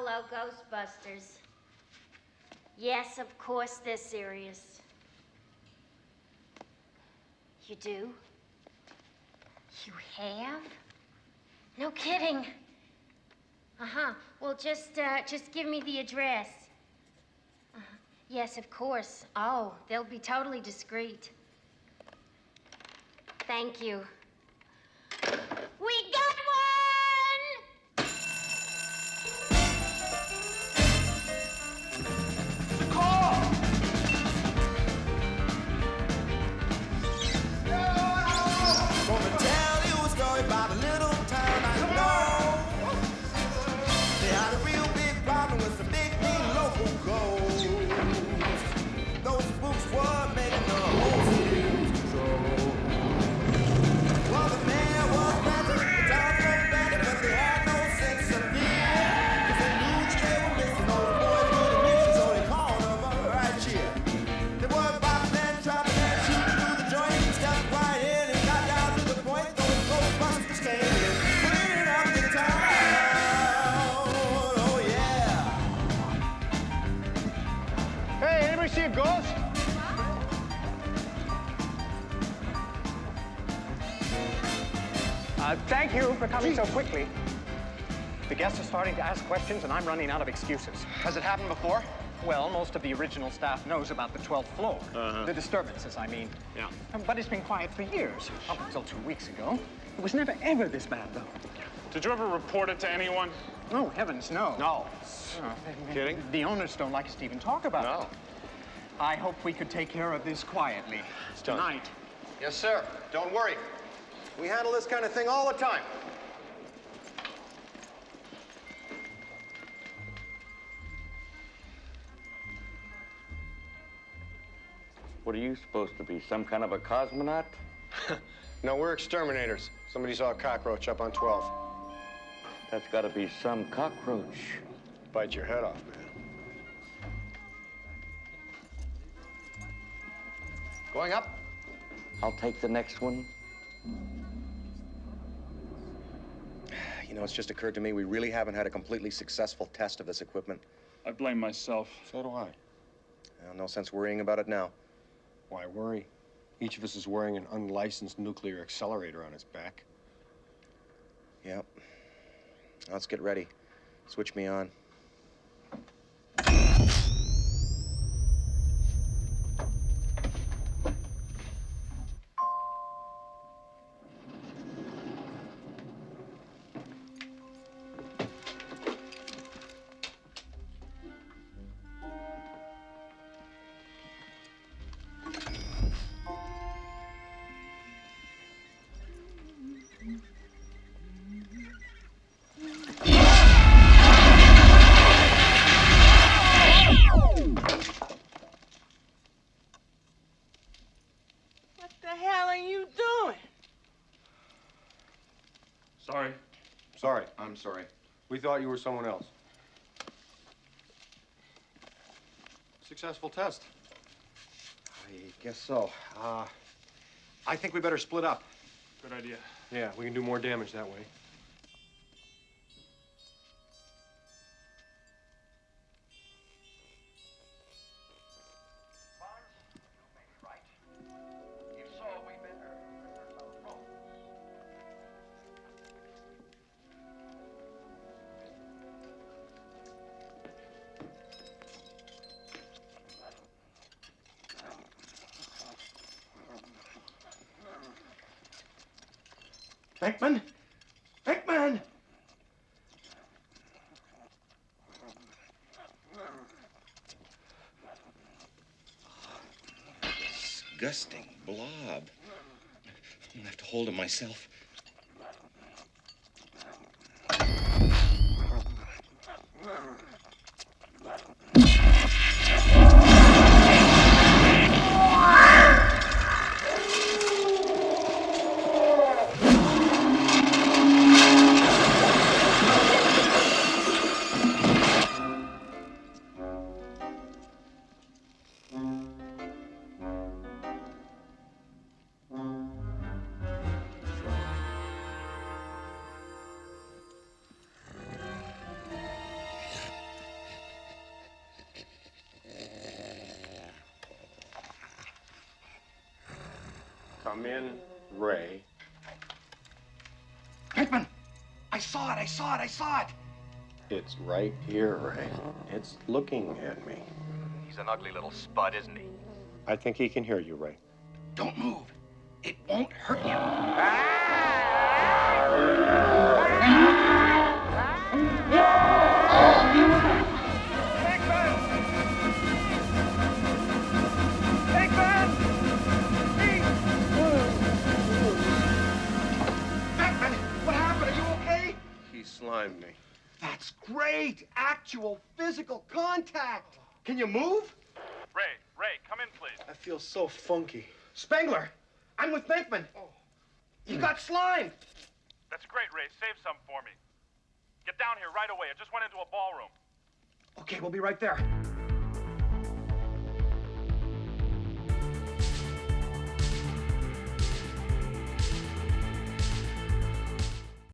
Hello, Ghostbusters. Yes, of course they're serious. You do? You have? No kidding. Uh-huh. Well, just give me the address. Yes, of course. Oh, they'll be totally discreet. Thank you. We got one! Call! Gonna tell you a story about a little town I know. They had a real big problem with some big, mean local ghosts. Those spooks were making the whole city lose control. Well, the mayor was frantic, the town was frantic, but they had no sense of fear. 'Cause they knew that they were missing all the boys with a mission, so they called them up right here. They were bopping and dropping and shooting through the joint, stepped right in and got down to the point. Those Ghostbusters came in, cleaning up the town. Oh yeah. Hey, anybody see a ghost? Thank you for coming so quickly. The guests are starting to ask questions, and I'm running out of excuses. Has it happened before? Well, most of the original staff knows about the 12th floor. The disturbances, I mean. Yeah. But it's been quiet for years, up until 2 weeks ago. It was never, ever this bad, though. Did you ever report it to anyone? Oh, heavens, no. No. Kidding? The owners don't like us to even talk about No. it. I hope we could take care of this quietly. done. Tonight. Yes, sir. Don't worry. We handle this kind of thing all the time. What are you supposed to be, some kind of a cosmonaut? No, we're exterminators. Somebody saw a cockroach up on 12. That's got to be some cockroach. Bite your head off, man. Going up? I'll take the next one. You know, it's just occurred to me we really haven't had a completely successful test of this equipment. I blame myself. So do I. Well, no sense worrying about it now. Why worry? Each of us is wearing an unlicensed nuclear accelerator on his back. Yep. Let's get ready. Switch me on. What the hell are you doing? Sorry. Sorry, I'm sorry. We thought you were someone else. Successful test. I guess so. I think we better split up. Good idea. Yeah, we can do more damage that way. Beckman? Beckman! Disgusting blob. I'm gonna have to hold him myself. Come in, Ray. Pinkman! I saw it! I saw it! I saw it! It's right here, Ray. It's looking at me. He's an ugly little spud, isn't he? I think he can hear you, Ray. Don't move. It won't hurt you. Pinkman! What happened? Are you okay? He slimed me. That's great! Actual physical contact! Can you move? Ray, come in, please. I feel so funky. Spengler, I'm with Pinkman. You got slimed. That's great, Ray. Save some for me. Get down here right away. I just went into a ballroom. Okay, we'll be right there.